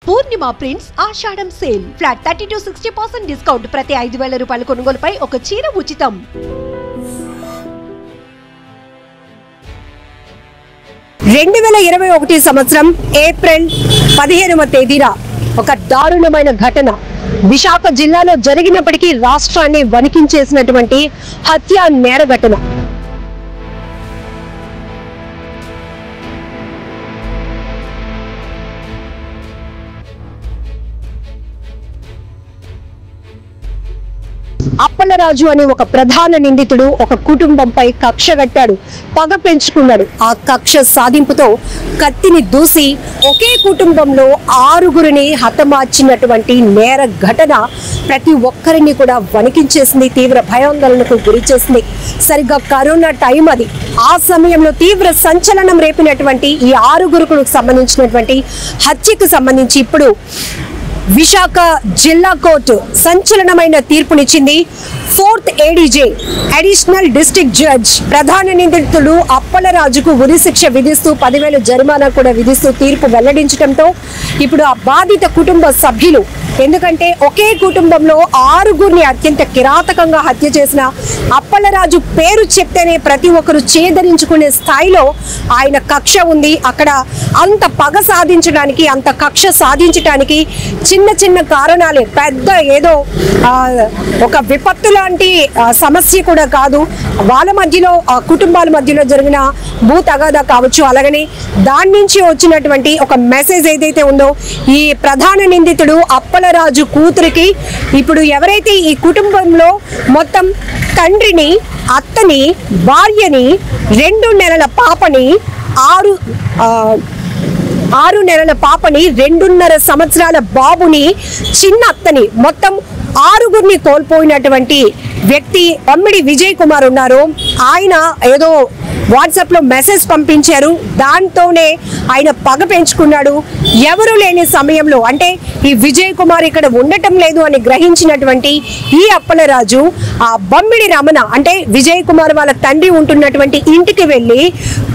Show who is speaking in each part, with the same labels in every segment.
Speaker 1: Purnima prints Ashadam sale flat 30 to 60% discount ప్రతి 5,000 రూపాయల కొనుగోలుపై ఒక చీర ఉచితం.
Speaker 2: 2021 సంవత్సరం ఏప్రిల్ 15వ తేదీన ఒక దారుణమైన ఘటన విశాఖ జిల్లాలో జరిగినప్పటికీ రాష్ట్రాన్ని వణికించేసినటువంటి హత్య నేర ఘటన. అప్పలరాజు అనే ఒక ప్రధాన నిందితుడు ఒక కుటుంబంపై కక్ష కట్టాడు, పగ పెంచుకున్నాడు. ఆ కక్ష సాధింపుతో కత్తిని దూసి ఒకే కుటుంబంలో 6గురిని హతమార్చినటువంటి నేర ఘటన ప్రతి ఒక్కరిని కూడా వణికించేసింది, తీవ్ర భయాందోళనకు గురి చేసింది. సరిగ్గా కరోనా టైం అది. ఆ సమయంలో తీవ్ర సంచలనం రేపినటువంటి ఈ 6గురుకు సంబంధించినటువంటి హత్యకు సంబంధించి ఇప్పుడు విశాఖ జిల్లా కోర్టు సంచలనమైన తీర్పునిచ్చింది. 4th ADJ additional district judge ప్రధాన నిందితుడు అప్పలరాజుకు ఉరి శిక్ష విధిస్తూ 10,000 జరిమానా కూడా విధిస్తూ తీర్పు వెల్లడించడంతో ఇప్పుడు ఆ బాధిత కుటుంబ సభ్యులు, ఎందుకంటే ఒకే కుటుంబంలో 6గురిని అత్యంత కిరాతకంగా హత్య చేసిన అప్పలరాజు పేరు చెప్తేనే ప్రతి ఒక్కరు చేదరించుకునే స్థాయిలో ఆయన కక్ష ఉంది. అక్కడ అంత పగ సాధించడానికి, అంత కక్ష సాధించడానికి చిన్న చిన్న కారణాలే, పెద్ద ఏదో ఒక విపత్తు లాంటి సమస్య కూడా కాదు. వాళ్ళ మధ్యలో కుటుంబాల మధ్యలో జరిగిన భూ తగాదా కావచ్చు, అలాగని దాని నుంచి వచ్చినటువంటి ఒక మెసేజ్ ఏదైతే ఉందో ఈ ప్రధాన నిందితుడు అప్పలరాజు కూతురికి ఇప్పుడు ఎవరైతే ఈ కుటుంబంలో మొత్తం తండ్రిని, అత్తని, భార్యని, 2 నెలల పాపని, 6 నెలల పాపని, 2.5 సంవత్సరాల బాబుని, చిన్న అత్తని, మొత్తం 6గురిని కోల్పోయినటువంటి వ్యక్తి బమ్మిడి విజయ్ కుమార్ ఉన్నారు. ఆయన ఏదో వాట్సాప్ లో మెసేజ్ పంపించారు, దాంతోనే ఆయన పగ పెంచుకున్నాడు. ఎవరు లేని సమయంలో, అంటే ఈ విజయ్ కుమార్ ఇక్కడ ఉండటం లేదు అని గ్రహించినటువంటి ఈ అప్పలరాజు ఆ బమ్మిడి రమణ అంటే విజయ్ కుమార్ వాళ్ళ తండ్రి ఉంటున్నటువంటి ఇంటికి వెళ్ళి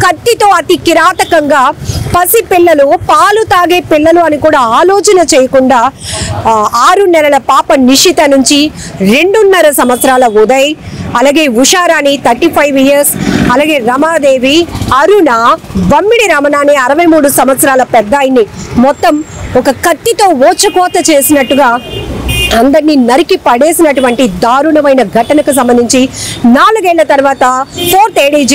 Speaker 2: కత్తితో అతి కిరాతకంగా పసి పిల్లలు, పాలు తాగే పిల్లలు అని కూడా ఆలోచన చేయకుండా 6 నెలల పాప నిషిత నుంచి 2.5 సంవత్సరాల ఉదయ్, అలాగే ఉషారాణి 35 years, అలాగే రమాదేవి, అరుణ, బమ్మిడి రమణ అనే 63 సంవత్సరాల పెద్దాయిని మొత్తం ఒక కత్తితో ఓచకోత చేసినట్టుగా అందరినీ నరికి పడేసినటువంటి దారుణమైన ఘటనకు సంబంధించి 4 ఏళ్ల తర్వాత 4th ADJ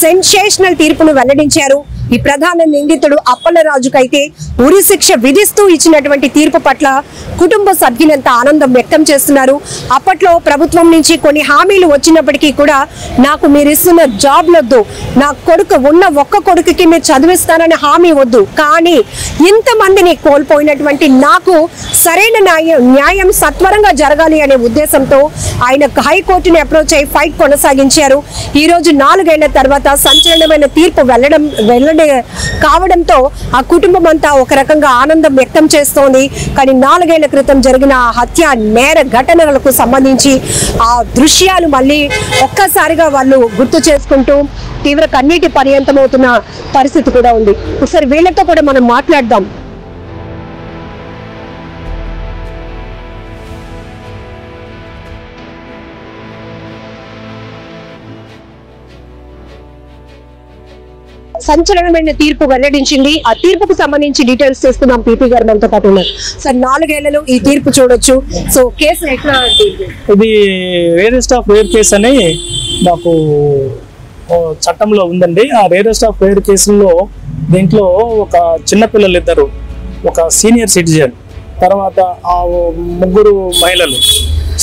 Speaker 2: సెన్సేషనల్ తీర్పును వెల్లడించారు. ఈ ప్రధాన నిందితుడు అప్పలరాజుకైతే ఉరి శిక్ష విధిస్తూ ఇచ్చినటువంటి తీర్పు పట్ల కుటుంబ సభ్యులంతా ఆనందం వ్యక్తం చేస్తున్నారు. అప్పట్లో ప్రభుత్వం నుంచి కొన్ని హామీలు వచ్చినప్పటికీ కూడా నాకు మీరు ఇస్తున్న జాబ్ వద్దు, నా కొడుకు ఉన్న ఒక్క కొడుకుకి మీరు చదివిస్తానని హామీ వద్దు, కానీ ఇంతమందిని కోల్పోయినటువంటి నాకు సరైన న్యాయం సత్వరంగా జరగాలి అనే ఉద్దేశంతో ఆయన హైకోర్టుని అప్రోచ్ అయి ఫైట్ కొనసాగించారు. ఈ రోజు 4 ఏళ్ల తర్వాత సంచలనమైన తీర్పు కావడంతో ఆ కుటుంబం అంతా ఒక రకంగా ఆనందం వ్యక్తం చేస్తోంది. కానీ 4 ఏళ్ల క్రితం జరిగిన హత్య నేర ఘటనలకు సంబంధించి ఆ దృశ్యాలు మళ్ళీ ఒక్కసారిగా వాళ్ళు గుర్తు చేసుకుంటూ తీవ్ర కన్నీటి పర్యంతమవుతున్న పరిస్థితి కూడా ఉంది. ఒకసారి వీళ్ళతో కూడా మనం మాట్లాడదాం. సంచలనమైన తీర్పు వెల్లడించింది. ఆ తీర్పుకు సంబంధించి డీటెయిల్స్ చేస్తున్నాం. పీపీ గారు మనతో పాటు ఉన్నారు. సార్, 4 ఏళ్లలో ఈ తీర్పు చూడొచ్చు. సో కేసు ఎట్లా?
Speaker 3: ఇది రేరెస్ట్ ఆఫ్ రేర్ కేసు అని మాకు చట్టంలో ఉందండి. ఆ రేరెస్ట్ ఆఫ్ రేర్ కేసుల్లో దీంట్లో ఒక చిన్నపిల్లలు 2, ఒక సీనియర్ సిటిజన్, తర్వాత ఆ 3 మహిళలు.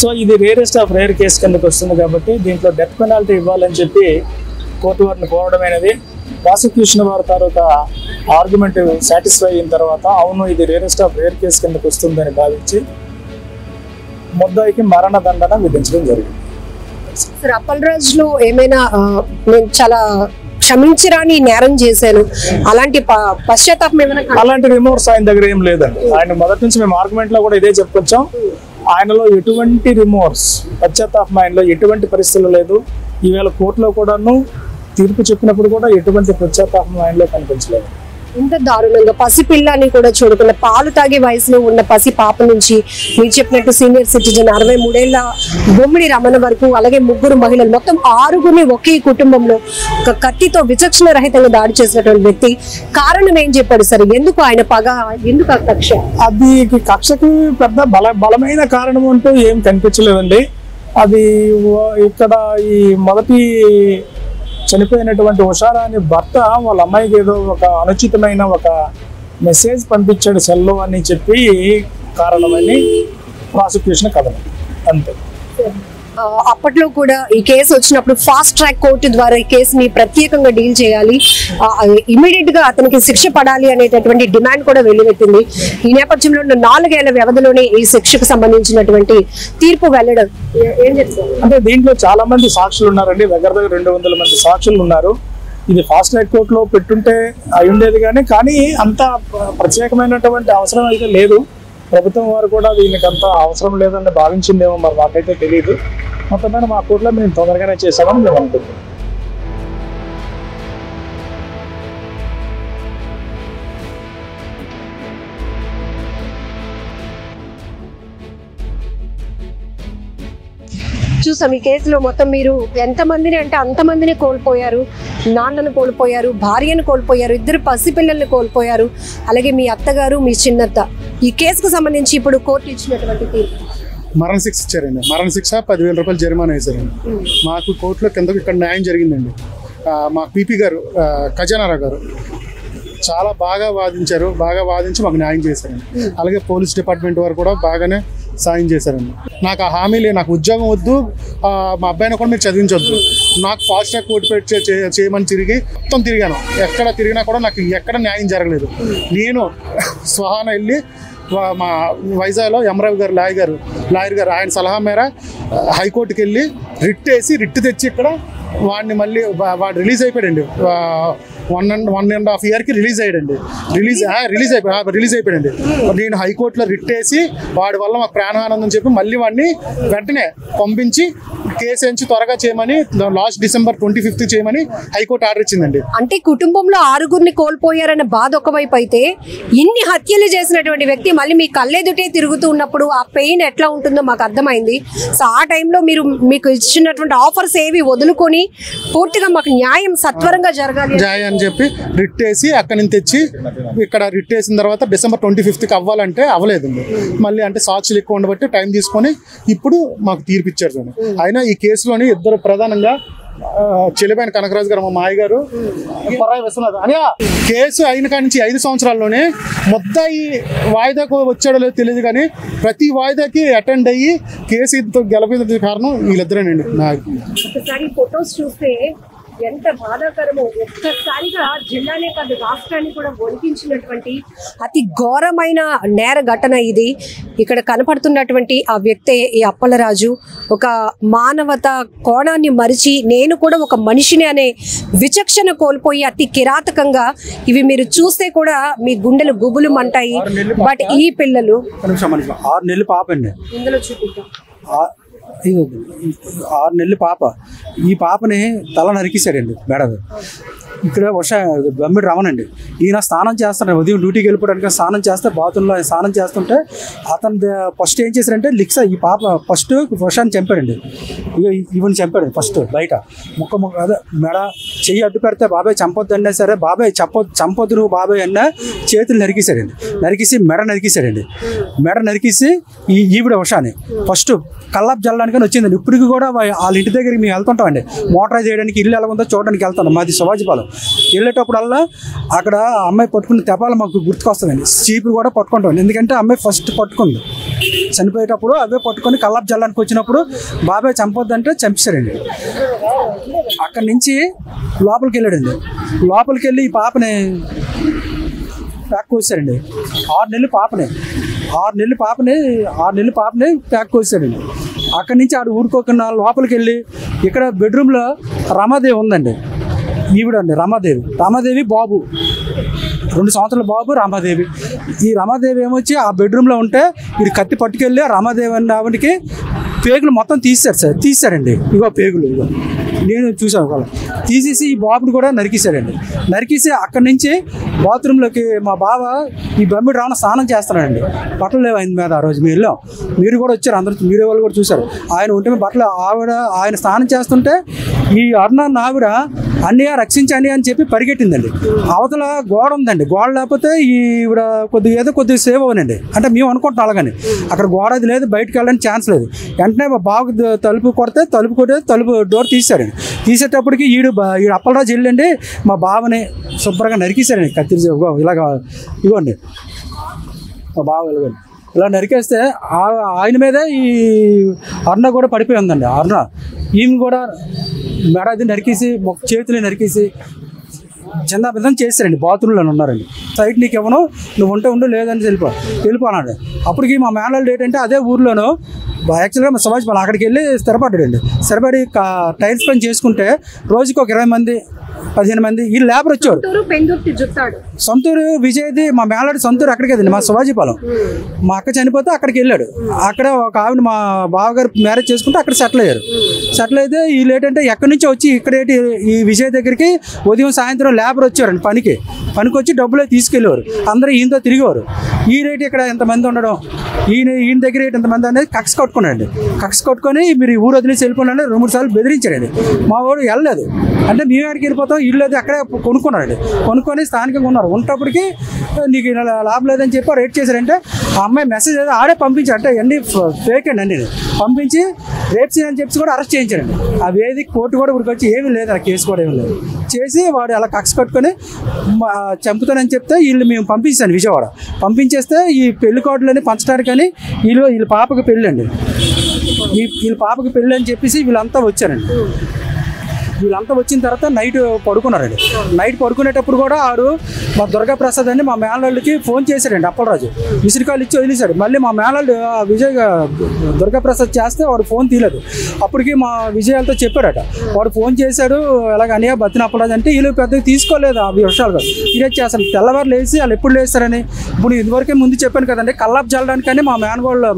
Speaker 3: సో ఇది రేరెస్ట్ ఆఫ్ రేర్ కేసు కిందకి వస్తుంది కాబట్టి దీంట్లో డెత్ పెనాల్టీ ఇవ్వాలని చెప్పి కోర్టు వారిని కోరడమైనది. ప్రాసిక్యూషన్ వారి తర్వాత ఆర్గ్యుమెంట్ సాటిస్ఫై అయిన తర్వాత అవును ఇది రేరెస్ట్ ఆఫ్ రేర్ కేసు కిందకి వస్తుందని భావించి ముద్దాయికి మరణదండన విధించడం జరిగింది.
Speaker 2: సార్, అప్పలరాజులో ఏమైనా నేను చాలా క్షమించరాని నేరం చేశాను అలాంటి పశ్చాత్తాపం ఏమైనా?
Speaker 3: అలాంటి రిమోర్స్ ఆయన దగ్గర ఏం లేదండి. ఆయన మొదటి నుంచి మేము ఆర్గ్యుమెంట్ లో కూడా ఇదే చెప్పుకొచ్చాం. ఆయనలో ఎటువంటి రిమోర్స్, పశ్చాత్తాపం ఆయనలో ఎటువంటి పరిస్థితులు లేదు. ఈవేళ కోర్టులో కూడాను తీర్పు చెప్పినప్పుడు కూడా ఎటువంటి పశ్చాత్తాపం ఆయనలో కనిపించలేదు.
Speaker 2: ఇంత దారుణంగా పసిపిల్లని కూడా చూడకుండా పాలు తాగే వయసులో ఉన్న పసి పాప నుంచి మీరు చెప్పినట్టు సీనియర్ సిటిజన్ 63 ఏళ్ల బొమ్మిడి రమణ వరకు అలాగే 3 మహిళలు మొత్తం 6 ఒకే కుటుంబంలో ఒక కత్తితో విచక్షణ రహితంగా దాడి చేసినటువంటి వ్యక్తి కారణం ఏం చెప్పాడు సార్? ఎందుకు ఆయన పగ, ఎందుకు ఆ కక్ష?
Speaker 3: అది కక్షకి పెద్ద బలమైన కారణం అంటూ ఏం కనిపించలేదండి. అది ఇక్కడ ఈ మొదటి చనిపోయినటువంటి ఉషారా అనే భర్త వాళ్ళ అమ్మాయికి ఏదో ఒక అనుచితమైన ఒక మెసేజ్ పంపించాడు సెల్లో అని చెప్పి కారణమని ప్రాసిక్యూషన్ కథనం అంతే.
Speaker 2: అప్పట్లో కూడా ఈ కేసు వచ్చినప్పుడు ఫాస్ట్ ట్రాక్ కోర్టు ద్వారా ఈ కేసుని ప్రత్యేకంగా డీల్ చేయాలి, ఇమీడియట్ గా అతనికి శిక్ష పడాలి అనేటటువంటి డిమాండ్ కూడా వెలువెట్టింది. ఈ నేపథ్యంలో 4 ఏళ్ల వ్యవధిలోనే ఈ శిక్షకు సంబంధించినటువంటి తీర్పు వెళ్లడం ఏం చెప్తారు?
Speaker 3: అంటే దీంట్లో చాలా మంది సాక్షులు ఉన్నారండి, దగ్గర 200 మంది సాక్షులు ఉన్నారు. ఇది ఫాస్ట్ ట్రాక్ కోర్టులో పెట్టుంటే అయి ఉండేది కానీ అంత ప్రత్యేకమైనటువంటి అవసరం అయితే లేదు. ప్రభుత్వం వారు కూడా దీనికి అంత అవసరం లేదని భావించిందేమో, మరి మాకైతే తెలియదు. మొత్తం మీద మా కోర్టులో మేము తొందరగానే చేసామని మేము అనుకుంటున్నాం.
Speaker 2: చూసాం ఈ కేసులో మొత్తం మీరు ఎంతమందిని అంటే అంతమందిని కోల్పోయారు. నాన్నను కోల్పోయారు, భార్యను కోల్పోయారు, 2 పసిపిల్లల్ని కోల్పోయారు, అలాగే మీ అత్తగారు, మీ చిన్నత్త. ఈ కేసుకు సంబంధించి ఇప్పుడు కోర్టు ఇచ్చినటువంటి తీర్పు
Speaker 4: మరణ శిక్ష ఇచ్చారండి. మరణ శిక్ష 10,000 రూపాయలు జరిమానా వేశారండి. మాకు కోర్టులో కిందకు ఇక్కడ న్యాయం జరిగిందండి. మా పీపీ గారు ఖజానారావు గారు చాలా బాగా వాదించారు, బాగా వాదించి మాకు న్యాయం చేశారండి. అలాగే పోలీస్ డిపార్ట్మెంట్ వారు కూడా బాగానే సాయం చేశారండి. నాకు ఆ హామీ లేదు, నాకు ఉద్యోగం వద్దు, మా అబ్బాయిని కూడా మీరు చదివించొద్దు, నాకు ఫాస్ట్ ట్రాక్ కోర్టు పెట్టి చేయమని మొత్తం తిరిగాను. ఎక్కడ తిరిగినా కూడా నాకు ఎక్కడ న్యాయం జరగలేదు. నేను స్వహాన వెళ్ళి మా వైజాగ్లో ఎంరావు గారు లాయర్ గారు ఆయన సలహా మేర హైకోర్టుకి వెళ్ళి రిట్ తెచ్చి ఇక్కడ వాడిని మళ్ళీ వాడు రిలీజ్ అయిపోయాడండి. 1.5 yearకి రిలీజ్ అయ్యాడండి. రిలీజ్ అయిపోయాడండి. నేను హైకోర్టులో రిట్ వేసి వాడి వల్ల మాకు ప్రాణహానం అని చెప్పి మళ్ళీ వాడిని వెంటనే పంపించి కేసు ఎంచి త్వరగా చేయమని లాస్ట్ December 25th చేయమని హైకోర్టు ఆర్డర్ ఇచ్చిందండి.
Speaker 2: అంటే కుటుంబంలో 6 కోల్పోయారన్న బాధ ఒకవైపు అయితే, ఇన్ని హత్యలు చేసినటువంటి వ్యక్తి మళ్ళీ మీ కళ్ళెదుటే తిరుగుతూ ఉన్నప్పుడు ఆ పెయిన్ ఎట్లా ఉంటుందో మాకు అర్థమైంది. సో ఆ టైంలో మీకు ఇచ్చినటువంటి ఆఫర్స్ ఏవి వదులుకొని పూర్తిగా మాకు న్యాయం సత్వరంగా జరగాలి
Speaker 4: అని చెప్పి రిట్ వేసి అక్కడి నుంచి తెచ్చి ఇక్కడ రిట్ వేసిన తర్వాత December 25th అవ్వాలంటే అవ్వలేదండి. మళ్ళీ అంటే సాక్షులు ఎక్కువ ఉండబట్టి టైం తీసుకొని ఇప్పుడు మాకు తీర్పిచ్చారు చూడండి. అయినా ఈ కేసులోని 2 ప్రధానంగా చెలిపోయిన కనకరాజు గారు, మా మాయ గారు, పరాయి విశ్వనాథ్ అని కేసు అయిన కాడి నుంచి 5 సంవత్సరాల్లోనే ముద్దాయి వాయిదాకు వచ్చాడో లేదో తెలియదు కానీ ప్రతి వాయిదాకి అటెండ్ అయ్యి కేసు గెలిపిన కారణం వీళ్ళిద్దరేనండి.
Speaker 2: ఒకసారి ఫొటోస్ చూస్తే ఎంత బాధాకరమో, ఒక్కసారిగా జిల్లానే కాదు రాష్ట్రాన్ని కూడా వణికించినటువంటి అతి ఘోరమైన నేర ఘటన ఇది. ఇక్కడ కనపడుతున్నటువంటి ఆ వ్యక్తే ఈ అప్పలరాజు. ఒక మానవత కోణాన్ని మరిచి నేను కూడా ఒక మనిషిని అనే విచక్షణ కోల్పోయి అతి కిరాతకంగా ఇవి మీరు చూస్తే కూడా మీ గుండెలు గుబులు మంటాయి. బట్ ఈ పిల్లలు
Speaker 5: 6 నెలలు పాప అండి,
Speaker 2: ఇందులో చూపిద్దాం.
Speaker 5: 6 నెలలు పాప. ఈ పాపని తల నరికేశాడండి మెడది. ఇక్కడ బొమ్మిడి రమణండి, ఈయన స్నానం చేస్తాడు, ఉదయం డ్యూటీకి వెళ్ళిపోవడానికి స్నానం చేస్తే బాత్రూంలో స్నానం చేస్తుంటే అతను ఫస్ట్ ఏం చేశారంటే ఈ పాప ఫస్ట్ వర్షాన్ని చంపాడండి. ఈవెన్ చంపాడు ఫస్ట్ బయట ముక్క అదే మెడ చెయ్యి అడ్డు పెడితే బాబాయ్ చంపొద్దు అన్నా సరే బాబాయ్ చంపొద్దు నువ్వు బాబాయ్ అన్న చేతులు నరికేశాడండి. నరికేసి మెడ నరికేసి ఈవిడ వర్షాన్ని ఫస్ట్ కల్లాపు జల్లడానికని వచ్చిందండి. ఇప్పటికి కూడా వాళ్ళ ఇంటి దగ్గరికి మేము వెళ్తుంటామండి, మోటార్ చేయడానికి ఇల్లు ఎలా ఉందో చూడడానికి వెళ్తాం. మాది శివాజీపాలెం. వెళ్ళేటప్పుడల్లా అక్కడ అమ్మాయి పట్టుకున్న తెపాలు మాకు గుర్తుకొస్తుందండి. చీపులు కూడా పట్టుకుంటాం, ఎందుకంటే అమ్మాయి ఫస్ట్ పట్టుకుంది చనిపోయేటప్పుడు. అవే పట్టుకొని కల్లాపు జల్లడానికి వచ్చినప్పుడు బాబాయ్ చంపొద్దంటే చంపేశారండి. అక్కడి నుంచి లోపలికి వెళ్ళాడండి. లోపలికి వెళ్ళి ఈ పాపని ప్యాక్ కోసారండి. 6 నెలలు పాపని ప్యాక్ కోసారండి. అక్కడి నుంచి ఆడు ఊరుకోకుండా లోపలికి వెళ్ళి ఇక్కడ బెడ్రూమ్లో రమాదేవి ఉందండి. ఈవిడండి రమాదేవి బాబు, 2 సంవత్సరాల బాబు రమాదేవి. ఈ రమాదేవి ఏమొచ్చి ఆ బెడ్రూమ్లో ఉంటే వీడు కత్తి పట్టుకెళ్ళి రమాదేవి అన్న ఆవిడకి పేగులు మొత్తం తీశారండి. ఇగో పేగులు ఇగో నేను చూసాను వాళ్ళు తీసేసి ఈ బాబుని కూడా నరికేశారండి. నరికేసి అక్కడి నుంచి బాత్రూంలోకి మా బావ ఈ బొమ్మిడి రావణ స్నానం చేస్తున్నాడండి. బట్టలు లేవు ఆయన మీద. ఆ రోజు మీరు కూడా వచ్చారు, అందరూ మీడియా వాళ్ళు కూడా చూశారు. ఆయన ఉంటే బట్టలు ఆయన స్నానం చేస్తుంటే ఈ అరుణ ఆవిడ అన్నయ్య రక్షించండి అని చెప్పి పరిగెట్టిందండి. అవతల గోడ ఉందండి, గోడ లేకపోతే ఈవిడ కొద్దిగా సేవ్ అవునండి. అంటే మేము అనుకుంటాం అలాగని. అక్కడ గోడ అది లేదు, బయటకు వెళ్ళడానికి ఛాన్స్ లేదు. వెంటనే మా బావకు తలుపు కొడితే తలుపు డోర్ తీశారండి. తీసేటప్పటికి ఈడు అప్పలరాజు వెళ్ళండి మా బావని శుభ్రంగా నరికేశారండి. కత్తిరి ఇవ్వండి మా బావ వెళ్ళండి ఇలా నరికేస్తే ఆయన మీదే ఈ అరుణ కూడా పడిపోయి ఉందండి. అరుణ ఈమె కూడా మెడది నరికేసి చేతులు నరికేసి చిన్న విధం చేశారండి. బాత్రూంలో ఉన్నారండి. సైట్ నీకు ఇవ్వను, నువ్వు ఉంటే లేదని వెళ్ళిపోనాడు. అప్పటికి మా మేనల్డ్ ఏంటంటే అదే ఊర్లోనూ యాక్చువల్గా మా సమాజ్ అక్కడికి వెళ్ళి స్థిరపడ్డాడండి. స్థిరపడి టైల్స్ పని చేసుకుంటే రోజుకి ఒక 20 మంది 15 మంది ఈ లేబర్ వచ్చేవారు. సొంతూరు విజయ్ది మా మేనల్డ్ సొంతూరు అక్కడికి కదండి, మా శివాజీపాలెం. మా అక్క చనిపోతే అక్కడికి వెళ్ళాడు. అక్కడ ఒక ఆవిడ మా బావగారు మ్యారేజ్ చేసుకుంటే అక్కడ సెటిల్ అయ్యారు. సెటిల్ అయితే వీళ్ళు ఏంటంటే ఎక్కడి నుంచో వచ్చి ఇక్కడేంటి ఈ విజయ్ దగ్గరికి ఉదయం సాయంత్రం లేబర్ వచ్చేవారండి. పనికి వచ్చి డబ్బులు తీసుకెళ్ళేవారు. అందరూ ఈయనతో తిరిగేవారు. ఈ రేటు ఇక్కడ ఎంతమంది ఉండడం, ఈయన దగ్గర ఎంతమంది అనేది కక్ష కట్టుకున్నాడండి. కక్ష కట్టుకొని మీరు ఊరు వదిలేసి వెళ్ళిపోయినా 2-3 సార్లు బెదిరించాడండి. మా వాడు వెళ్ళలేదు. అంటే మేము ఎక్కడికి వెళ్ళిపోతాం, ఇల్లు అది అక్కడే కొనుక్కున్నాడండి. కొనుక్కొని స్థానికంగా ఉన్నారు. ఉన్నప్పటికీ నీకు లాభం లేదని చెప్పి రేట్ చేశారంటే ఆ అమ్మాయి మెసేజ్ అయితే ఆడే పంపించారు. అంటే అన్ని ఫేక్ అండి పంపించి రేప్ చేయని చెప్పి కూడా అరెస్ట్ చేయించారండి. ఆ వేదిక కోర్టు కూడా ఇక్కడికి వచ్చి ఏమీ లేదు, ఆ కేసు కూడా ఏమీ లేదు. చేసి వాడు అలా కక్ష కట్టుకొని చంపుతానని చెప్తే వీళ్ళు మేము పంపించాను విజయవాడ. పంపించేస్తే ఈ పెళ్లి కార్డులని పంచడానికని వీళ్ళ పాపకి పెళ్ళి అండి. వీళ్ళ పాపకి పెళ్ళి అని చెప్పేసి వీళ్ళంతా వచ్చారండి. వీళ్ళంతా వచ్చిన తర్వాత నైట్ పడుకున్నారండి. నైట్ పడుకునేటప్పుడు కూడా ఆడు మా దుర్గాప్రసాద్ అని మా మేనల్డ్కి ఫోన్ చేశాడండి. అప్పలరాజు విసిరికాయలు ఇచ్చి వదిలేశాడు. మళ్ళీ మా మేనల్డ్ విజయ్ దుర్గాప్రసాద్ చేస్తే వాడు ఫోన్ తీయలేదు. అప్పటికి మా విజయాలతో చెప్పాడట. వాడు ఫోన్ చేశాడు ఎలాగ అనియా బతిన అప్పలరాజు అంటే వీళ్ళు పెద్దగా తీసుకోలేదు ఆ విషయాలు. ఇదే చేస్తాను తెల్లవారు లేచి వాళ్ళు ఎప్పుడు లేస్తారని. ఇప్పుడు ఇదివరకే ముందు చెప్పాను కదండి, కల్లాపు చల్లడానికని మా మేనగోళ్ళు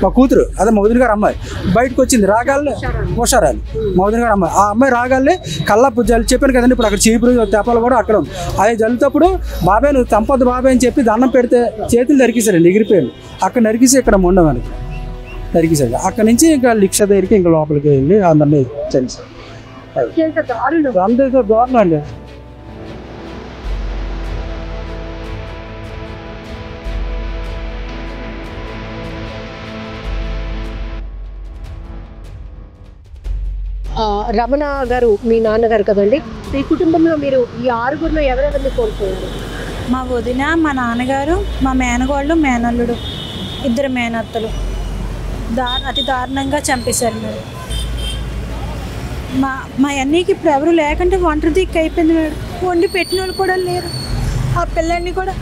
Speaker 5: మా కూతురు అదే మా వదిన గారు అమ్మాయి బయటకు వచ్చింది. రాగాలి హుషారాలి మా వదిన గారు అమ్మాయి. ఆ అమ్మాయి రాగాలి కల్లాపు జల్లి చెప్పాను కదండి. ఇప్పుడు అక్కడ చీపురు తెపాలు కూడా అక్కడ ఉంది. అది జల్లుతప్పుడు బాబాయ్ నువ్వు చంపొద్దు బాబాయ్ అని చెప్పి దండం పెడితే చేతులు నరికేశారండి. ఎగిరిపోయాను. అక్కడ నరికేసి ఇక్కడ ఉండమనికి నరికేశారు. అక్కడ నుంచి ఇంకా లిక్ష దగ్గరికి ఇంకా లోపలికి వెళ్ళి అందరినీ చనిపోయారు. అందరితో దారుణం అండి.
Speaker 2: రమణ గారు మీ నాన్నగారు కదండి. ఈ కుటుంబంలో మీరు ఈ 6గురిలో ఎవరెవరిని కోల్పోయారు?
Speaker 6: మా వదిన, మా నాన్నగారు, మా మేనగోళ్ళు, మేనల్లుడు, 2 మేనత్తలు అతి దారుణంగా చంపేశారు మేడం. మా అన్నయ్యకి ఇప్పుడు ఎవరు లేకుంటే ఒంటరి దిక్కు అయిపోయింది మేడం. వండి పెట్టిన వాళ్ళు కూడా లేరు. ఆ పిల్లల్ని కూడా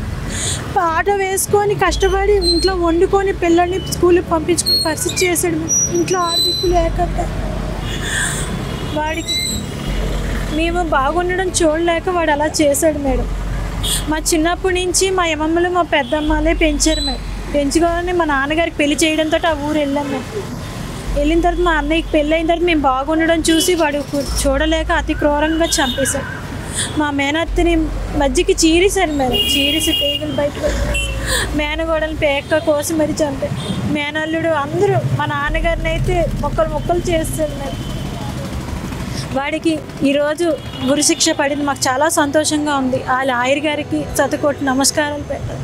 Speaker 6: ఆటో వేసుకొని కష్టపడి ఇంట్లో వండుకొని పిల్లల్ని స్కూల్కి పంపించుకుని పరిస్థితి చేశాడు మేడం. ఇంట్లో ఆర్థిక లేకుండా వాడికి మేము బాగుండడం చూడలేక వాడు అలా చేశాడు మేడం. మా చిన్నప్పటి నుంచి మా అమ్మమ్మలు మా పెద్దమ్మలే పెంచారు మేడం. పెంచుకోవాలని మా నాన్నగారికి పెళ్లి చేయడంతో ఆ ఊరు వెళ్ళాం మేము. వెళ్ళిన తర్వాత మా అన్నయ్యకి పెళ్ళి అయిన తర్వాత మేము బాగుండడం చూసి వాడు చూడలేక అతి క్రూరంగా చంపేశాడు. మా మేనత్తని మధ్యకి చీరేశారు మేడం. చీరేసి పేగులు బయటకు మేనగోడలు పేక కోసి మరి చంపారు. మేనల్లుడు అందరూ మా నాన్నగారిని అయితే మొక్కలు చేస్తారు మేడం. వాడికి ఈరోజు గురుశిక్ష పడింది. మాకు చాలా సంతోషంగా ఉంది. ఆ లాయర్ గారికి శతకోటి నమస్కారాలు పెట్టారు.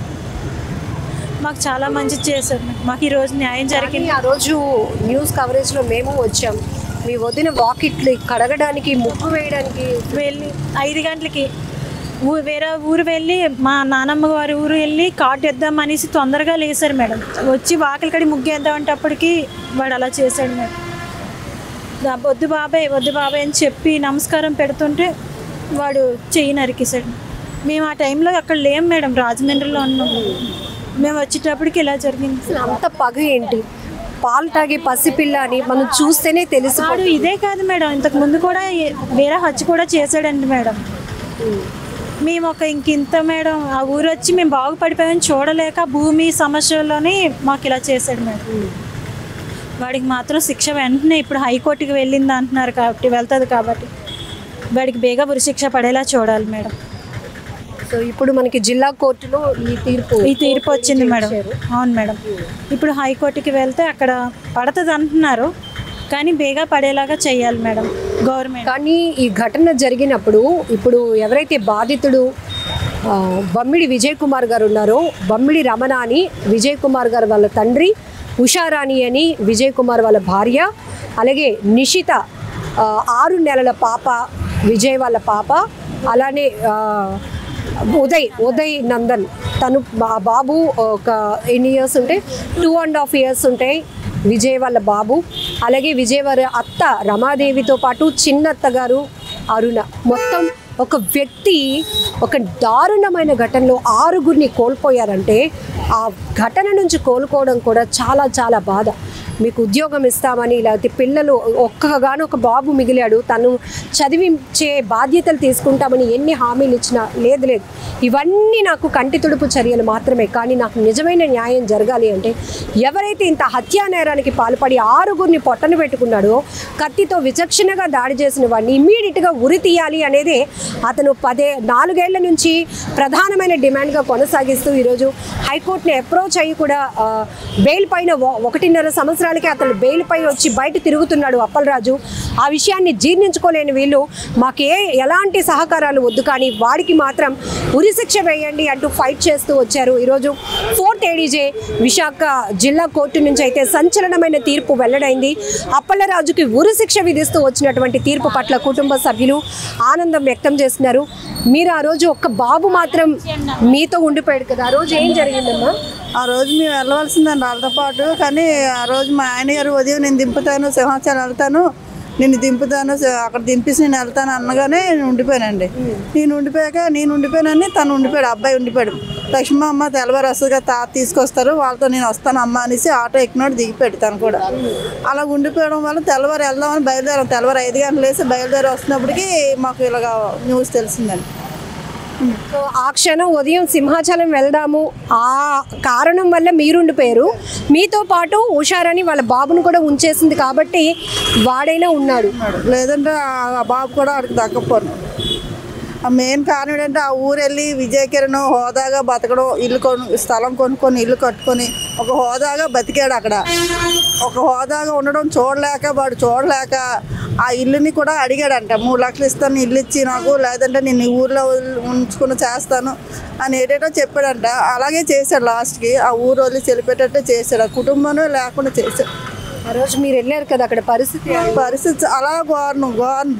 Speaker 6: మాకు చాలా మంచి చేశారు. మాకు ఈరోజు న్యాయం జరిగింది.
Speaker 2: ఆ రోజు న్యూస్ కవరేజ్లో మేము వచ్చాం. మీ వదిన వాకిట్లు కడగడానికి ముగ్గు వేయడానికి
Speaker 6: వెళ్ళి 5 గంటలకి వేరే ఊరు వెళ్ళి మా నానమ్మ వారి ఊరు వెళ్ళి కార్డు వేద్దాం అనేసి తొందరగా లేసారు మేడం. వచ్చి వాకిలి కడి ముగ్గు వేద్దామంటప్పటికి వాడు అలా చేశాడు మేడం. వద్దు బాబాయ్ అని చెప్పి నమస్కారం పెడుతుంటే వాడు చెయ్యి నరికేశాడు. మేము ఆ టైంలో అక్కడ లేం మేడం, రాజమండ్రిలో ఉన్నాం. మేము వచ్చేటప్పటికి ఇలా జరిగింది.
Speaker 2: అంత పగ ఏంటి? పాలు తాగే పసిపిల్ల అని మనం చూస్తేనే తెలుసు.
Speaker 6: వాడు ఇదే కాదు మేడం, ఇంతకు ముందు కూడా వేరే హత్య కూడా చేశాడండి మేడం. మేము ఇంత మేడం ఆ ఊరు వచ్చి మేము బాగుపడిపోయామని చూడలేక భూమి సమస్యలోనే మాకు ఇలా చేశాడు మేడం. వాడికి మాత్రం శిక్ష వెంటనే ఇప్పుడు హైకోర్టుకి వెళ్ళింది అంటున్నారు కాబట్టి వెళ్తుంది కాబట్టి వాడికి బేగా ఉరిశిక్ష పడేలా చూడాలి మేడం.
Speaker 2: సో ఇప్పుడు మనకి జిల్లా కోర్టులో ఈ తీర్పు
Speaker 6: వచ్చింది మేడం. అవును మేడం. ఇప్పుడు హైకోర్టుకి వెళ్తే అక్కడ పడుతుంది అంటున్నారు కానీ బేగా పడేలాగా చేయాలి మేడం గవర్నమెంట్.
Speaker 2: కానీ ఈ ఘటన జరిగినప్పుడు ఇప్పుడు ఎవరైతే బాధితుడు బమ్మిడి విజయ్ కుమార్ గారు ఉన్నారో, బమ్మిడి రమణ అని విజయ్ కుమార్ గారు వాళ్ళ తండ్రి, ఉషారాణి అని విజయ్ కుమార్ వాళ్ళ భార్య, అలాగే నిషిత 6 నెలల పాప విజయ్ వాళ్ళ పాప, అలానే ఉదయ్ నందన్ తను బాబు ఒక ఎన్ని ఇయర్స్ ఉంటాయి 2.5 years ఉంటాయి విజయ్ వాళ్ళ బాబు, అలాగే విజయ్ వారి అత్త రమాదేవితో పాటు చిన్నత్త గారు అరుణ. మొత్తం ఒక వ్యక్తి ఒక దారుణమైన ఘటనలో 6గురిని కోల్పోయారంటే ఆ ఘటన నుంచి కోలుకోవడం కూడా చాలా చాలా బాధ. మీకు ఉద్యోగం ఇస్తామని, లేకపోతే పిల్లలు ఒక్కగానొక బాబు మిగిలాడు, తను చదివించే బాధ్యతలు తీసుకుంటామని ఎన్ని హామీలు ఇచ్చినా లేదు. ఇవన్నీ నాకు కంటి తుడుపు చర్యలు మాత్రమే. కానీ నాకు నిజమైన న్యాయం జరగాలి అంటే ఎవరైతే ఇంత హత్యా నేరానికి పాల్పడి 6గురిని పొట్టను పెట్టుకున్నాడో, కత్తితో విచక్షణగా దాడి చేసిన వాడిని ఇమ్మీడియట్గా ఉరి తీయాలి అనేదే అతను 4 ఏళ్ల నుంచి ప్రధానమైన డిమాండ్గా కొనసాగిస్తూ ఈరోజు హైకోర్టుని అప్రోచ్ అయ్యి కూడా బెయిల్ పైన 1.5 సంవత్సరాలకి అతను బెయిల్ పై వచ్చి బయట తిరుగుతున్నాడు అప్పలరాజు. ఆ విషయాన్ని జీర్ణించుకోలేని వీళ్ళు మాకు ఎలాంటి సహకారాలు వద్దు కానీ వాడికి మాత్రం ఉరిశిక్ష వేయండి అంటూ ఫైట్ చేస్తూ వచ్చారు. ఈరోజు 4th ADJ విశాఖ జిల్లా కోర్టు నుంచి అయితే సంచలనమైన తీర్పు వెల్లడైంది. అప్పలరాజుకి ఉరిశిక్ష విధిస్తూ వచ్చినటువంటి తీర్పు పట్ల కుటుంబ సభ్యులు ఆనందం వ్యక్తం చేస్తున్నారు. మీరు ఆ రోజు ఒక్క బాబు మాత్రం మీతో ఉండిపోయాడు కదా, ఆ రోజు ఏం జరిగిందమ్మా?
Speaker 7: ఆ రోజు మేము వెళ్ళవలసిందండి వాళ్ళతో పాటు. కానీ ఆ రోజు మా ఆయన గారు ఉదయం నేను దింపుతాను, సింహాచలం వెళ్తాను, నిన్ను దింపుతాను, అక్కడ దింపేసి నేను వెళ్తాను అనగానే నేను ఉండిపోయానండి. నేను ఉండిపోయానని తను ఉండిపోయాడు, అబ్బాయి ఉండిపోయాడు. లక్ష్మీ అమ్మ తెల్లవారు వస్తుందిగా, తాత తీసుకొస్తారు, వాళ్ళతో నేను వస్తాను అమ్మ అనేసి ఆటో ఎక్కినోడు దిగిపోయాడు తను కూడా. అలా ఉండిపోవడం వల్ల తెల్లవారు వెళ్దామని బయలుదేరాం. తెల్లవారు 5 గంటలు వేసి బయలుదేరి వస్తున్నప్పటికీ మాకు ఇలాగ న్యూస్ తెలిసిందండి.
Speaker 2: సో ఆ క్షణం ఉదయం సింహాచలం వెళ్దాము ఆ కారణం వల్ల మీరుండిపోయారు. మీతో పాటు ఉషారని వాళ్ళ బాబును కూడా ఉంచేసింది కాబట్టి వాడైనా ఉన్నాడు,
Speaker 7: లేదంటే ఆ బాబు కూడా వాడికి దక్కపోను. ఆ మెయిన్ కారణం ఏంటంటే ఆ ఊరు వెళ్ళి విజయకిరణ్ హోదాగా బతకడం, స్థలం కొనుక్కొని ఇల్లు కట్టుకొని ఒక హోదాగా బతికాడు. అక్కడ ఒక హోదాగా ఉండడం చూడలేక ఆ ఇల్లుని కూడా అడిగాడంట. 3 లక్షలు ఇస్తాను, ఇల్లు ఇచ్చి నాకు, లేదంటే నేను ఈ ఊర్లో ఉంచుకుని చేస్తాను అని ఏటేటో చెప్పాడంట. అలాగే చేశాడు. లాస్ట్కి ఆ ఊరు వదిలి చెలిపెట్టేట్టే చేశాడు. ఆ కుటుంబమే లేకుండా చేశాడు.
Speaker 2: ఆ రోజు మీరు వెళ్ళారు కదా, అక్కడ పరిస్థితి
Speaker 7: అలా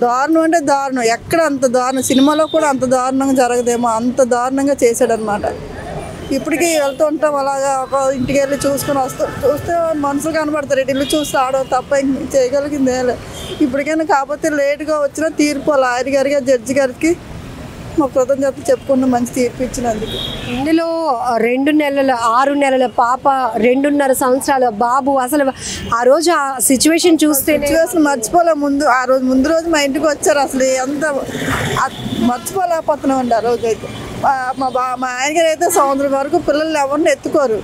Speaker 7: దారుణం అంటే దారుణం. ఎక్కడ అంత దారుణం, సినిమాలో కూడా అంత దారుణంగా జరగదేమో, అంత దారుణంగా చేశాడు అనమాట. ఇప్పటికీ వెళ్తూ ఉంటాం అలాగా, ఒక ఇంటికి వెళ్ళి చూస్తే మనుషులు కనబడతారు, ఇల్లు చూస్తే ఆడో తప్ప చేయగలిగిందే. ఇప్పటికైనా కాకపోతే లేటుగా వచ్చిన తీర్పు లాయర్ గారికి, జడ్జి గారికి మా కృతజ్ఞత చెప్పుకున్న మంచి తీర్పు ఇచ్చినందుకు.
Speaker 2: ఇందులో 2 నెలల 6 నెలల పాప, 2.5 సంవత్సరాల బాబు, అసలు ఆ రోజు ఆ సిచ్యువేషన్ చూస్తే
Speaker 7: మర్చిపోలే. ముందు రోజు మా ఇంటికి వచ్చారు, అసలు ఎంత మర్చిపోలేకపోతున్నాం అండి. ఆ రోజు అయితే మా ఆయన గారు అయితే సంవత్సరం వరకు పిల్లల్ని ఎవరిని ఎత్తుకోరు.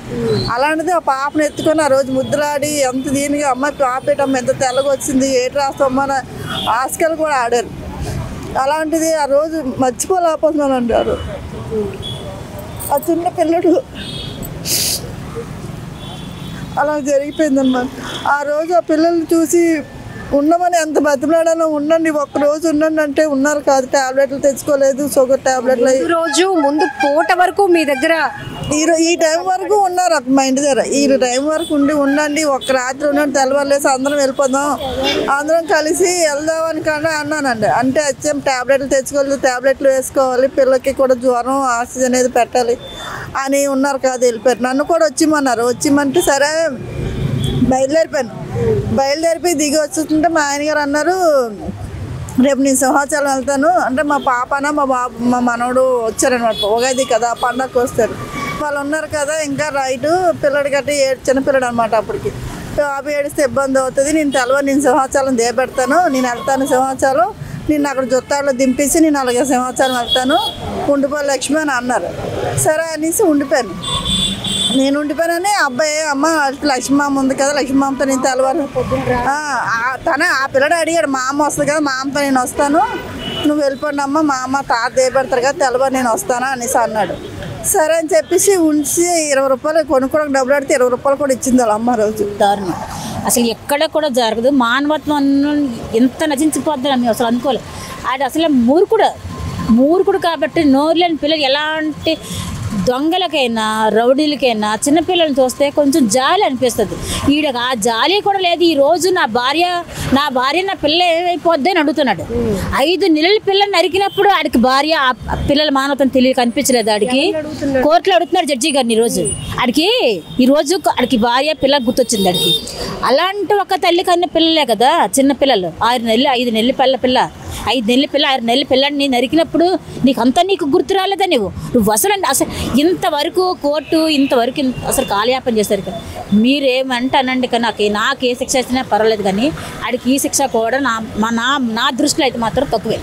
Speaker 7: అలాంటిది ఆ పాపను ఎత్తుకొని ఆ రోజు ముద్దులాడి ఎంత దీనిగా అమ్మాయి పాపేటమ్మ ఎంత తెల్లగా వచ్చింది, ఏటి రాస్తామా అని ఆస్కలు కూడా ఆడారు. అలాంటిది ఆ రోజు మర్చిపోలేకపోతున్నాను అంటారు. ఆ చిన్న పిల్లడు అలా జరిగిపోయిందన్నమాట. ఆ రోజు ఆ పిల్లల్ని చూసి ఉండమని ఎంత బతిమలాడానో, ఉండండి ఒక్కరోజు ఉండండి అంటే ఉన్నారు కాదు. టాబ్లెట్లు తెచ్చుకోలేదు, షుగర్ టాబ్లెట్లు.
Speaker 2: రోజు ముందు పూట వరకు మీ దగ్గర
Speaker 7: ఈ టైం వరకు ఉన్నారు మా ఇంటి దగ్గర. ఈ టైం వరకు ఉండండి, ఒక్క రాత్రి ఉండండి, తెల్లవారులేసి అందరం వెళ్ళిపోదాం, అందరం కలిసి వెళ్దామని కానీ అన్నానండి. అంటే వచ్చాం, టాబ్లెట్లు తెచ్చుకోలేదు, టాబ్లెట్లు వేసుకోవాలి, పిల్లలకి కూడా జ్వరం, ఆక్సిజన్ అనేది పెట్టాలి అని ఉన్నారు కాదు. వెళ్ళిపోయారు. నన్ను కూడా వచ్చిమంటే సరే బయలుదేరిపోయి దిగి వచ్చుతుంటే మా ఆయన గారు అన్నారు, రేపు నేను సింహాచలం వెళ్తాను అంటే మా పాపన మా బాబు మా మనవడు వచ్చారనమాట. ఉగాది కదా, పండగకు వస్తారు. వాళ్ళు ఉన్నారు కదా, ఇంకా రైటు పిల్లడి గట్టి చిన్నపిల్లడు అనమాట. అప్పటికి బాబు ఏడిస్తే ఇబ్బంది అవుతుంది, నేను సింహాచలం దిగబెడతాను, నేను వెళ్తాను సింహాచలం, నేను అక్కడ జొత్తాడులో దింపేసి నేను అలాగే సింహాచలం వెళ్తాను, ఉండిపో లక్ష్మి అని అన్నారు. సరే అనేసి ఉండిపోయాను. నేను ఉండిపోయానని అబ్బాయి అమ్మ లక్ష్మమ్మ ఉంది కదా, లక్ష్మమ్మతో నేను తెలవాలి తనే ఆ పిల్లడు అడిగాడు, మా అమ్మ వస్తుంది కదా, మా అమ్మతో నేను వస్తాను, నువ్వు వెళ్ళిపోండి అమ్మ, మా అమ్మ తాత దేపెడతారు కదా, తెలవాలి నేను వస్తాను అనేసి అన్నాడు. సరే అని చెప్పేసి ఉంచి 20 రూపాయలు కొనుక్కోవడానికి డబ్బులు అడితే 20 రూపాయలు కూడా ఇచ్చింది వాళ్ళ అమ్మ రోజు.
Speaker 8: దారుణం అసలు ఎక్కడ కూడా జరగదు. మానవత్వం ఎంత నశించిపోద్దని మేము అసలు అనుకోలేదు. అది అసలు మూర్ఖుడు కాబట్టి నోరు లేని పిల్లలు ఎలాంటి దొంగలకైనా రౌడీలకైనా చిన్నపిల్లల్ని చూస్తే కొంచెం జాలి అనిపిస్తుంది. ఈడకి ఆ జాలి కూడా లేదు. ఈరోజు నా భార్య నా పిల్ల ఏమైపోద్ది అని అడుగుతున్నాడు. 5 నెలల పిల్లని నరికినప్పుడు ఆడికి భార్య ఆ పిల్లల మానవతం కనిపించలేదు. ఆడికి కోర్టులో అడుగుతున్నాడు జడ్జి గారిని. ఈరోజు ఆడికి భార్య పిల్ల గుర్తొచ్చింది ఆడికి. అలాంటి ఒక తల్లి కన్నా పిల్లలే కదా చిన్న పిల్లలు. 6 నెలలు 5 నెలల పిల్ల 5 నెలల పిల్ల 6 నెలల పిల్లని నీకు నరికినప్పుడు నీకు గుర్తు రాలేదా? నువ్వు అసలు ఇంతవరకు కోర్టు అసలు కాలయాపన చేశారు కదా. మీరేమంటే అనండి కానీ నాకు ఏ శిక్ష ఇచ్చినా పర్వాలేదు, కానీ ఆడికి ఈ శిక్ష కూడా నా దృష్టిలో అయితే మాత్రం తక్కువే.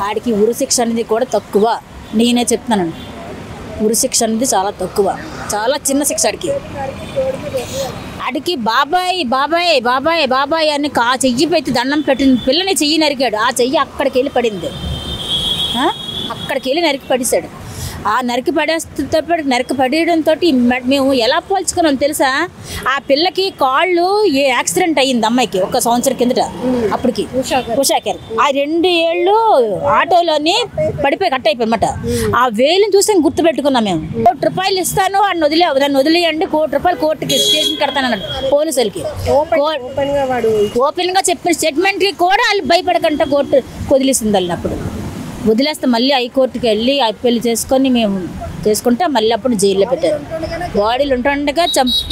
Speaker 8: ఆడికి ఉరి శిక్ష అనేది కూడా తక్కువ. నేనే చెప్తున్నాను, ఉరి శిక్ష అనేది చాలా తక్కువ, చాలా చిన్న శిక్ష. ఆడికి బాబాయ్ బాబాయ్ బాబాయ్ బాబాయ్ అని చెయ్యి పెట్టి దండం పెట్టిన పిల్లని చెయ్యి నరికాడు. ఆ చెయ్యి అక్కడికి వెళ్ళి పడింది, అక్కడికి వెళ్ళి నరికి పడేశాడు. ఆ నరికి పడేయడంతో మేము ఎలా పోల్చుకున్నాం తెలుసా? ఆ పిల్లకి కాళ్ళు యాక్సిడెంట్ అయ్యింది అమ్మాయికి 1 సంవత్సరం కిందట. అప్పటికి ఉషాకర్ ఆ 2 ఏళ్ళు ఆటోలోని పడిపోయి కట్ అయిపోయి అనమాట. ఆ వేలుని చూస్తే గుర్తుపెట్టుకున్నాం మేము. 1 కోటి రూపాయలు ఇస్తాను, దాన్ని వదిలేయండి, 1 కోటి రూపాయలు కోర్టుకి స్టేషన్ కడతానన్నాడు పోలీసులకి. ఓపెన్ గా చెప్పిన స్టేట్మెంట్ కి కూడా వాళ్ళు భయపడకంట కోర్టు వదిలేసింది. వాళ్ళప్పుడు వదిలేస్తే మళ్ళీ హైకోర్టుకి వెళ్ళి పెళ్లి చేసుకొని మేము చేసుకుంటే మళ్ళీ అప్పుడు జైల్లో పెట్టారు. బాడీలు ఉంటుండగా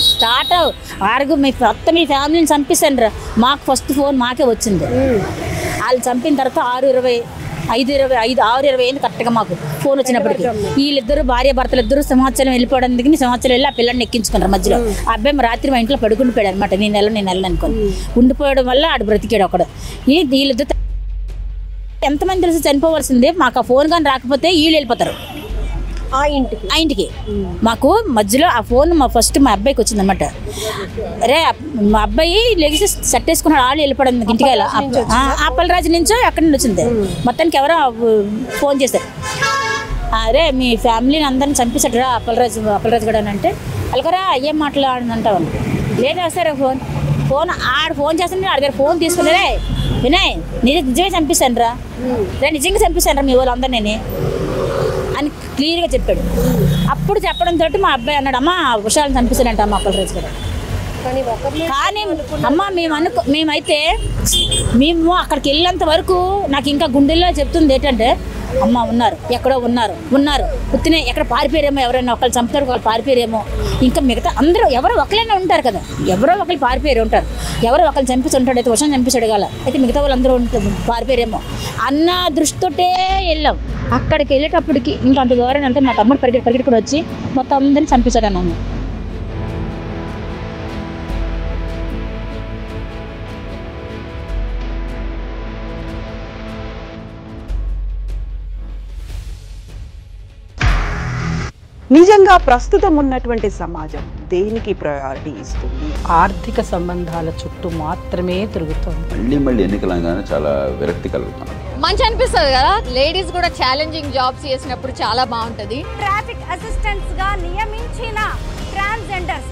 Speaker 8: స్టార్ట్ మీ ఫ్యామిలీని చంపేశాను రా. మాకు ఫస్ట్ ఫోన్ మాకే వచ్చింది. వాళ్ళు చంపిన తర్వాత 6:20 అయింది కరెక్ట్గా మాకు ఫోన్ వచ్చినప్పటికీ. వీళ్ళిద్దరు భార్య భర్తలు ఇద్దరు సింహాచలం వెళ్ళిపోవడానికి సింహాచలం వెళ్ళి ఆ పిల్లల్ని ఎక్కించుకున్నారు మధ్యలో. ఆ అబ్బాయి రాత్రి మా ఇంట్లో పడుకుండిపోయాడు అనమాట. నేను వెళ్ళను అనుకోని ఉండిపోవడం వల్ల ఆడు బ్రతికాడు అక్కడ. వీళ్ళిద్దరు ఎంతమంది తెలిసి చనిపోవాల్సిందే. మాకు ఆ ఫోన్ కానీ రాకపోతే వీళ్ళు వెళ్ళిపోతారు ఆ ఇంటికి. మాకు మధ్యలో ఆ ఫోన్ మా అబ్బాయికి వచ్చిందనమాట. అరే మా అబ్బాయి లెగిసి సెట్ వేసుకున్నాడు, వాళ్ళు వెళ్ళిపోవడం ఇంటికి. అప్పలరాజు నుంచో ఎక్కడి నుంచి వచ్చింది. మొత్తానికి ఎవరో ఫోన్ చేశారు, అరే మీ ఫ్యామిలీని అందరిని చంపేశాడు రా అప్పలరాజు కూడా అని అంటే, అలాగరా ఏం మాట్లాడంటావు లేదా సరే ఫోన్ ఆడు ఫోన్ చేస్తాను. ఆడి దగ్గర ఫోన్ తీసుకున్నారే, వినయ్ నిజమే చంపిస్తాను రా, నిజంగా చంపిస్తాను రా మీ వాళ్ళందరినీ అని క్లియర్గా చెప్పాడు. అప్పుడు చెప్పడంతో మా అబ్బాయి అన్నాడు, అమ్మ ఉషాలను చంపిస్తాడంట అమ్మ అప్పలరాజు గారు. కానీ అమ్మ మేమైతే అక్కడికి వెళ్ళేంత వరకు నాకు ఇంకా గుండెల్లో చెప్తుంది ఏంటంటే, అమ్మ ఉన్నారు ఎక్కడో ఉన్నారు పుత్తినే ఎక్కడ పారిపోయారేమో, ఎవరైనా ఒకళ్ళు చంపుతారు ఒకళ్ళు పారిపోయారేమో, ఇంకా మిగతా అందరూ ఎవరో ఒకరైనా ఉంటారు కదా, ఎవరో ఒకళ్ళు పారిపోయారు ఉంటారు, ఎవరో ఒకళ్ళు చంపేసి ఉంటాడు, అయితే వర్షం చంపేసాడు కదా, అయితే మిగతా వాళ్ళందరూ పారిపోయారేమో అన్న దృష్టితోటే వెళ్ళాం. అక్కడికి వెళ్ళేటప్పటికి ఇంకా అంత దూరం అంటే మా తమ్ముడు పరిగెట్టి కూడా వచ్చి మొత్తం అందరినీ చంపేశాడు అన్నాను.
Speaker 9: నిజంగా ప్రస్తుతం ఉన్నటువంటి సమాజం దేనికి ప్రయారిటీ ఇస్తుంది?
Speaker 10: ఆర్థిక సంబంధాల చుట్టూ మాత్రమే తిరుగుతుంది.
Speaker 11: మళ్ళీ ఎన్నికలంగానే చాలా విరక్తి కలుగుతుంది.
Speaker 12: మంచి అనిపిస్తుంది కదా, లేడీస్ కూడా ఛాలెంజింగ్ జాబ్స్ చేసినప్పుడు చాలా బాగుంటది.
Speaker 13: ట్రాఫిక్ అసిస్టెంట్స్ గా నియమించిన ట్రాన్స్జెండర్స్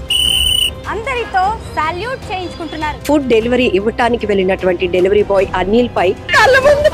Speaker 13: అందరితో సాల్యూట్ చేయించుకుంటున్నారు.
Speaker 2: ఫుడ్ డెలివరీ ఇవ్వటానికి వెళ్ళినటువంటి డెలివరీ బాయ్ అనిల్ పై కళ్ళ ముందు